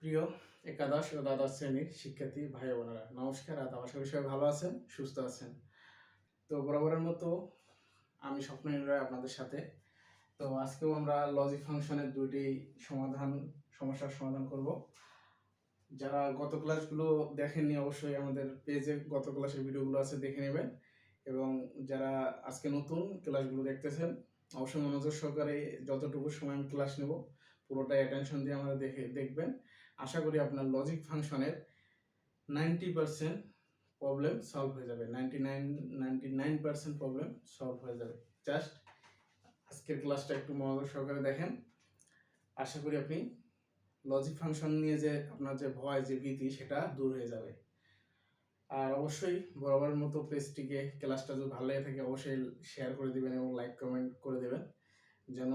প্রিয় একাদশ ও দ্বাদশ শ্রেণীর শিক্ষার্থী ভাই বোনেরা, নমস্কার। আশা করি সবাই ভালো আছেন, সুস্থ আছেন। তো বরাবরের মতো আমি স্বপ্নিল রায় আপনাদের সাথে। তো আজকেও আমরা লজিক ফাংশনের দুইটি সমস্যার সমাধান করব। যারা গত ক্লাসগুলো দেখেননি অবশ্যই আমাদের পেজে গত ক্লাসের ভিডিওগুলো আছে, দেখে নেবেন। এবং যারা আজকে নতুন ক্লাসগুলো দেখতেছেন অবশ্যই মনোযোগ সহকারে যতটুকু সময় আমি ক্লাস নেব পুরোটাই অ্যাটেনশন দিয়ে আমরা দেখবেন। আশা করি আপনার লজিক ফাংশনের 90% প্রবলেম সলভ হয়ে যাবে। 99% প্রবলেম সলভ হয়ে যাবে। জাস্ট আজকের ক্লাসটা একটু মনোযোগ সহকারে দেখেন। আশা করি আপনি লজিক ফাংশন নিয়ে যে আপনার যে ভয়, যে ভীতি, সেটা দূর হয়ে যাবে। আর অবশ্যই বরাবরের মতো পেজটিকে, ক্লাসটা যদি ভালো লেগে থাকে অবশ্যই শেয়ার করে দিবেন এবং লাইক কমেন্ট করে দেবেন, যেন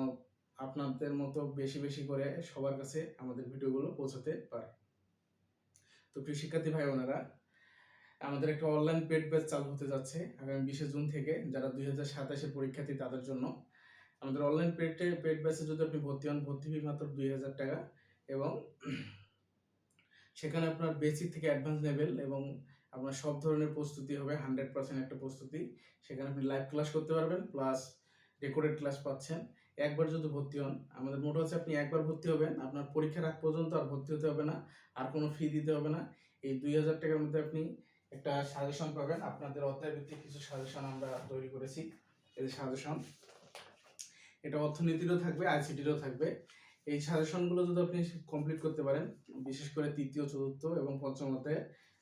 আপনাদের মতো বেশি বেশি করে সবার কাছে আমাদের ভিডিওগুলো পৌঁছাতে পারে। তো প্রিয় শিক্ষার্থী ভাই বোনেরা, আমাদের একটা অনলাইন পেড ব্যাচ চালু হতে যাচ্ছে আগামী 20 জুন থেকে। যারা 2027-এর পরীক্ষার্থী তাদের জন্য আমাদের অনলাইন পেড ব্যাচে যদি আপনি ভর্তি হন, ভর্তি ফি মাত্র 2000 টাকা। এবং সেখানে আপনার বেসিক থেকে অ্যাডভান্স লেভেল এবং আপনার সব ধরনের প্রস্তুতি হবে, 100% একটা প্রস্তুতি। সেখানে আপনি লাইভ ক্লাস করতে পারবেন, প্লাস রেকর্ডেড ক্লাস পাচ্ছেন। একবার যদি ভর্তি হন, আমাদের মোট হচ্ছে আপনি একবার ভর্তি হবেন, আপনার পরীক্ষার আগ পর্যন্ত আর ভর্তি হতে হবে না, আর কোনো ফি দিতে হবে না। এই 2000 টাকার মধ্যে আপনি একটা সাজেশন পাবেন। আপনাদের অধ্যায় ভিত্তিক কিছু সাজেশন আমরা তৈরি করেছি। এই সাজেশন, এটা অর্থনীতিরও থাকবে, আইসিটিরও থাকবে। এই সাজেশনগুলো যদি আপনি কমপ্লিট করতে পারেন, বিশেষ করে তৃতীয়, চতুর্থ এবং পঞ্চমতে,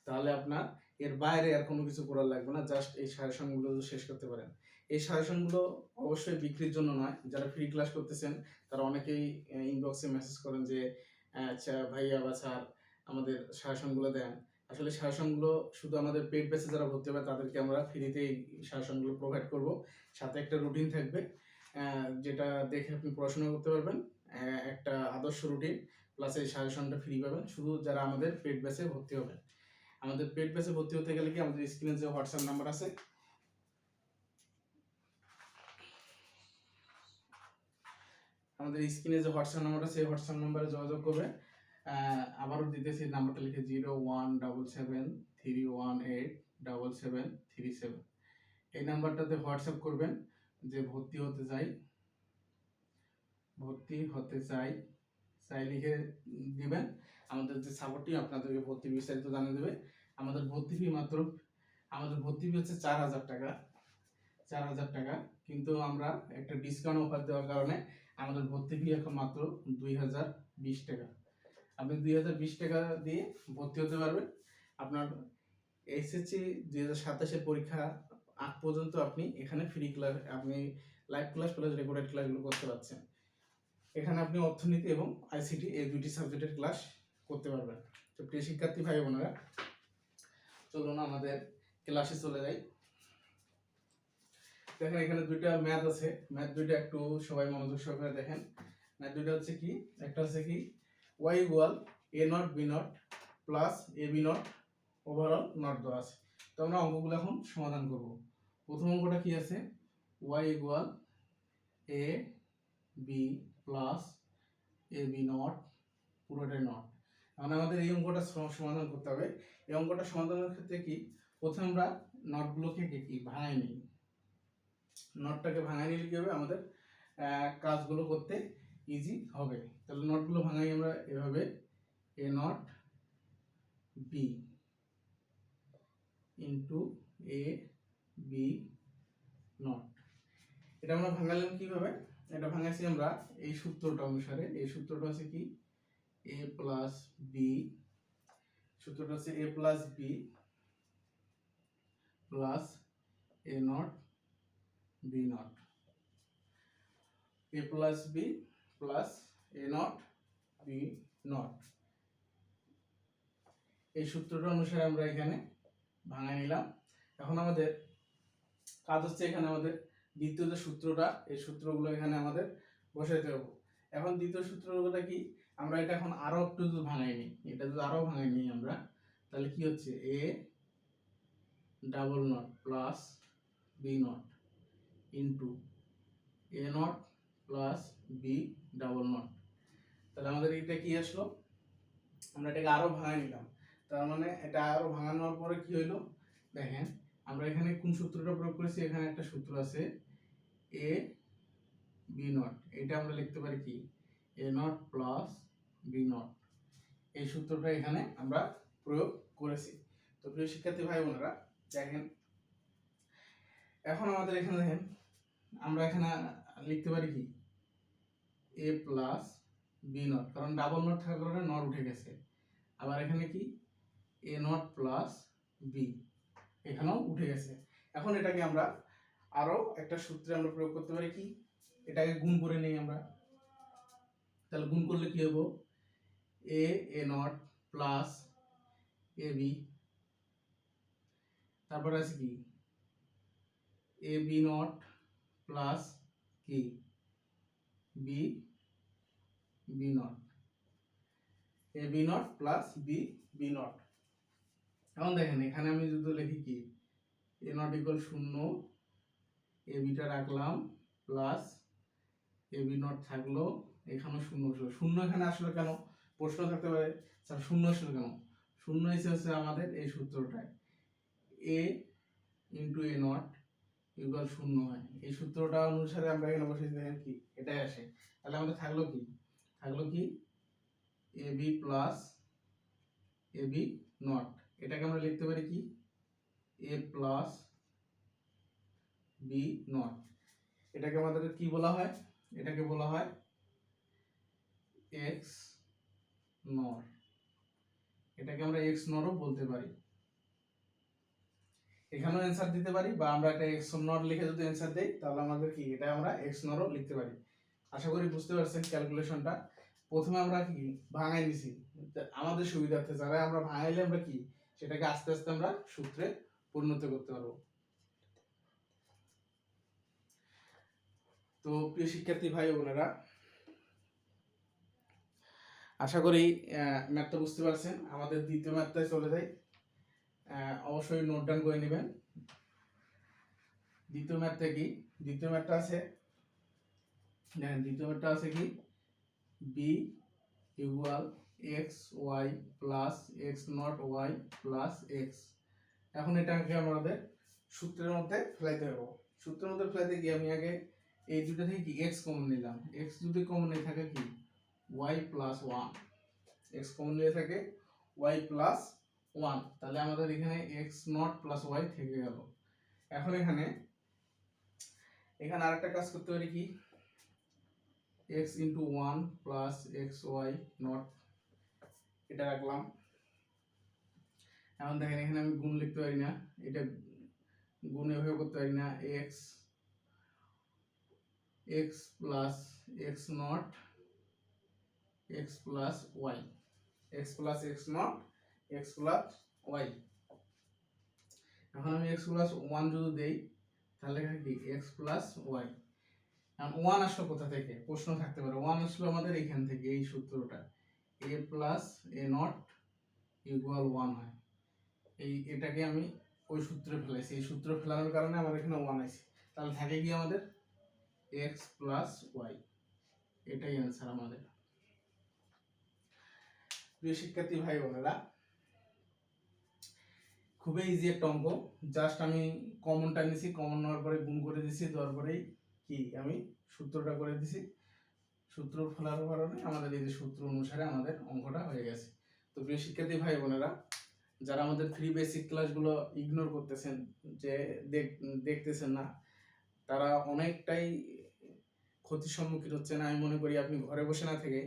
তাহলে আপনার এর বাইরে আর কোনো কিছু করার লাগবে না। জাস্ট এই সাজেশনগুলো যদি শেষ করতে পারেন। এই সাজেশনগুলো অবশ্যই বিক্রির জন্য নয়। যারা ফ্রি ক্লাস করতেছেন তারা অনেকেই ইনবক্সে মেসেজ করেন যে আচ্ছা ভাইয়া বা স্যার আমাদের সাজেশনগুলো দেন। আসলে সাজেশনগুলো শুধু আমাদের পেড ব্যাচে যারা ভর্তি হবে তাদেরকে আমরা ফ্রিতে এই সাজেশনগুলো প্রোভাইড করব। সাথে একটা রুটিন থাকবে, যেটা দেখে আপনি পড়াশোনা করতে পারবেন। একটা আদর্শ রুটিন প্লাস এই সাজেশনটা ফ্রি পাবেন শুধু যারা আমাদের পেড ব্যাচে ভর্তি হবে। আমাদের পেড ব্যাচে ভর্তি হতে গেলে কি, আমাদের স্ক্রিনে যে হোয়াটসঅ্যাপ নাম্বার আছে, সেই হোয়াটসঅ্যাপ নাম্বারে যোগাযোগ করবে। আবারও দিতেছি নাম্বারটা, লিখে 017731877737। এই নাম্বারটাতে হোয়াটসঅ্যাপ করবেন যে ভর্তি হতে চাই লিখে দিবেন। আমাদের যে সাপোর্ট টিম আপনাদেরকে ভর্তি বিস্তারিত জানিয়ে দেবে। আমাদের ভর্তি ফি হচ্ছে 4000 টাকা। 4000 টাকা, কিন্তু আমরা একটা ডিসকাউন্ট অফার দেওয়ার কারণে আমাদের ভর্তি ফি এখন মাত্র 2020 টাকা। আপনি 2020 টাকা দিয়ে ভর্তি হতে পারবেন। আপনার এসএসসি 2027-এর পরীক্ষা আগ পর্যন্ত আপনি এখানে ফ্রি ক্লাস, আপনি লাইভ ক্লাস প্লাস রেকর্ডেড ক্লাসগুলো করতে পারছেন। এখানে আপনি অর্থনীতি এবং আইসিটি এই দুইটি সাবজেক্টের ক্লাস করতে পারবেন। তো প্রিয় শিক্ষার্থী ভাই বোনেরা, চলুন আমাদের ক্লাসে চলে যাই। দেখেন এখানে দুইটা ম্যাথ আছে, ম্যাথ দুইটা একটু সবাই মনোযোগ সহকারে দেখেন। ম্যাথ দুইটা হচ্ছে কি, একটা হচ্ছে কি y equal a0 b0 plus ab0 overall not দেওয়া আছে। তো আমরা অঙ্কগুলো এখন সমাধান করব। প্রথম অঙ্কটা কি আছে, y equal a b plus ab0 পুরোটাই নট। এখন আমাদের এই অঙ্কটা সমাধান করতে হবে। এই অঙ্কটা সমাধানের ক্ষেত্রে কি, প্রথমে আমরা নটগুলোকে কি ভাঙাই নিই। নটটাকে ভাঙাই নিলে কি হবে, আমাদের কাজগুলো করতে ইজি হবে। তাহলে নটগুলো ভাঙাই আমরা এভাবে, A not B into A B not. এটা আমরা ভাঙালাম কিভাবে, এটা ভাঙাইছি আমরা এই সূত্রটা অনুসারে। এই সূত্রটা হচ্ছে কি, এ প্লাস বি, সূত্রটা হচ্ছে A plus B plus A not B not, A plus B plus A not B not. এই সূত্রটা অনুসারে আমরা এখানে ভাঙাই নিলাম। এখন আমাদের কাজ হচ্ছে এখানে আমাদের দ্বিতীয় যে সূত্রটা, এই সূত্রগুলো এখানে আমাদের বসাইতে হবে। এখন দ্বিতীয় সূত্রটা কি, আমরা এটা এখন আরো একটু যদি ভাঙাই নিই, এটা যদি আরো ভাঙাই নিই আমরা, তাহলে কি হচ্ছে, A double naught plus B naught into A naught plus B double naught. তাহলে আমাদের এটা কি আসলো, আমরা এটাকে আরো ভাঙাই নিলাম, তার মানে এটা আরো ভাঙানোর পরে কি হইলো দেখেন, আমরা এখানে কোন সূত্রটা প্রয়োগ করেছি, এখানে একটা সূত্র আছে এ বি নট, এটা আমরা লিখতে পারি কি A naught plus B not, এই সূত্রটা এখানে আমরা প্রয়োগ করেছি। তো প্রিয় শিক্ষার্থী ভাই বোনেরা দেখেন, এখন আমাদের এখানে দেখেন আমরা এখানে লিখতে পারি কি এ প্লাস বি নট, কারণ ডাবল নট থাকার কারণে নট উঠে গেছে। আবার এখানে কি এ নট প্লাস বি, এখানেও উঠে গেছে। এখন এটাকে আমরা আরো একটা সূত্রে আমরা প্রয়োগ করতে পারি কি, এটাকে গুণ করে নেই আমরা, তাহলে গুণ করলে কি হবে A naught plus A B, তারপর আছে কি এ বি নট প্লাস কি B B not, A B naught plus B B naught. এখন দেখেন এখানে আমি যদি লিখি কি A not equal 0, A beta রাখলাম প্লাস এ বি নট থাকলো, এখানে 0 ছিল, 0 এখানে আসলে কেন প্রশ্ন থাকতে পারে স্যার 0 আসলে কেন, 0 এসে আমাদের এই সূত্রটায় এ ইন্টু এ নট ইকুয়াল 0 হয়, এই সূত্রটা অনুসারে আমরা এখানে বসে দেখেন কি এটাই আসে। তাহলে আমাদের থাকলো কি A B plus A B not, এটাকে আমরা লিখতে পারি কি এ প্লাস বি নট, এটাকে আমাদের কি বলা হয়, এটাকে বলা হয় এক্স নর, এটাকে আমরা এক্স নরও বলতে পারি, এখানেও অ্যান্সার দিতে পারি, বা আমরা একটা এক্স নর লিখে যদি অ্যান্সার দেই তাহলে আমাদের কি এটা আমরা এক্স নরও লিখতে পারি। আশা করি বুঝতে পারছেন ক্যালকুলেশনটা। প্রথমে আমরা কি ভাঙাই নিছি আমাদের সুবিধার্থে, যারা আমরা ভাঙাইলে আমরা কি সেটাকে আস্তে আস্তে আমরা সূত্রে পরিণত করতে পারবো। তো প্রিয় শিক্ষার্থী ভাই বোনেরা, আশা করি ম্যাথটা বুঝতে পারছেন। আমাদের দ্বিতীয় ম্যাথটায় চলে যাই, অবশ্যই নোট ডাউন করে নেবেন। দ্বিতীয় ম্যাথটা কি, দ্বিতীয় ম্যাথটা আছে কি B equal X Y plus X naught Y plus X. এখন এটাকে আমাদের সূত্রের মধ্যে ফেলাইতে হবে। সূত্রের মধ্যে ফেলাইতে গিয়ে আমি আগে এই দুটো থেকে কি এক্স কমন নিলাম, এক্স যদি কমন নিয়ে থাকে কি Y plus one, X common নিয়ে থাকে ওয়াই প্লাস ওয়ান, তাহলে আমাদের এখানে এক্স নট প্লাস ওয়াই থেকে গেল। এখন এখানে আরেকটা কাজ করতে পারি কি X into one plus X Y naught, এটা রাখলাম। এখন দেখেন এখানে আমি গুণ লিখতে পারি না, এটা গুণ এভাবে করতে পারি না, X X plus X naught X plus Y, X plus X naught X plus Y. এখন আমি এক্স প্লাস ওয়ান যদি দেই তাহলে এখানে কি এক্স প্লাস ওয়াই, এখন ওয়ান আসলো কোথা থেকে প্রশ্ন থাকতে পারে, ওয়ান আসলো আমাদের এখান থেকে এই সূত্রটা A plus A not equal one হয়, এটাকে আমি ওই সূত্রে ফেলাইছি, এই সূত্র ফেলানোর কারণে আমার এখানে ওয়ান আছে, তাহলে থাকে কি আমাদের এক্স প্লাস ওয়াই, এটাই অ্যান্সার আমাদের। প্রিয় শিক্ষার্থী ভাই বোনেরা, খুবই ইজি একটা অঙ্ক, জাস্ট আমি কমনটা নিছি, কমন নেওয়ার পরে গুণ করে দিছি, দেওয়ার পরেই কি আমি সূত্রটা করে দিছি, সূত্র ফেলার কারণে আমাদের এই যে সূত্র অনুসারে আমাদের অঙ্কটা হয়ে গেছে। তো প্রিয় শিক্ষার্থী ভাই বোনেরা, যারা আমাদের ফ্রি বেসিক ক্লাসগুলো ইগনোর করতেছেন, যে দেখতেছেন না, তারা অনেকটাই ক্ষতির সম্মুখীন হচ্ছেন। আমি মনে করি আপনি ঘরে বসে না থেকে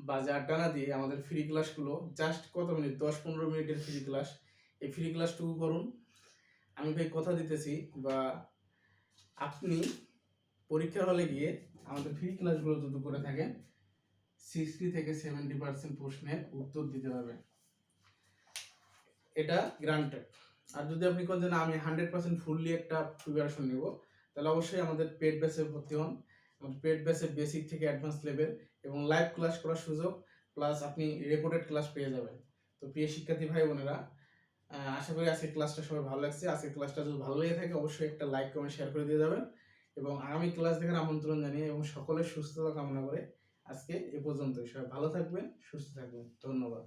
বাজে আড্ডা না দিয়ে আমাদের ফ্রি ক্লাসগুলো জাস্ট কত মিনিট 10-15 মিনিটের ফ্রি ক্লাস, এই ফ্রি ক্লাসটুকু করুন। আমি ভাই কথা দিতেছি, বা আপনি পরীক্ষার হলে গিয়ে আমাদের ফ্রি ক্লাসগুলো যদি করে থাকেন 60 থেকে 70% প্রশ্নের উত্তর দিতে পারবেন, এটা গ্রান্টেড। আর যদি আপনি কোন যে আমি 100% ফুললি একটা প্রিপারেশন নেব, তাহলে অবশ্যই আমাদের পেড ব্যাচে ভর্তি হন। আমাদের পেড ব্যাচে বেসিক থেকে অ্যাডভান্স লেভেল এবং লাইভ ক্লাস করার সুযোগ, প্লাস আপনি রেকর্ডেড ক্লাস পেয়ে যাবেন। তো প্রিয় শিক্ষার্থী ভাই বোনেরা, আশা করি আজকের ক্লাসটা সবাই ভালো লাগছে। আজকের ক্লাসটা যদি ভালো লেগে থাকে অবশ্যই একটা লাইক কমেন্ট শেয়ার করে দিয়ে যাবেন, এবং আগামী ক্লাস দেখার আমন্ত্রণ জানিয়ে এবং সকলের সুস্থতা কামনা করে আজকে এ পর্যন্তই। সবাই ভালো থাকবেন, সুস্থ থাকবেন। ধন্যবাদ।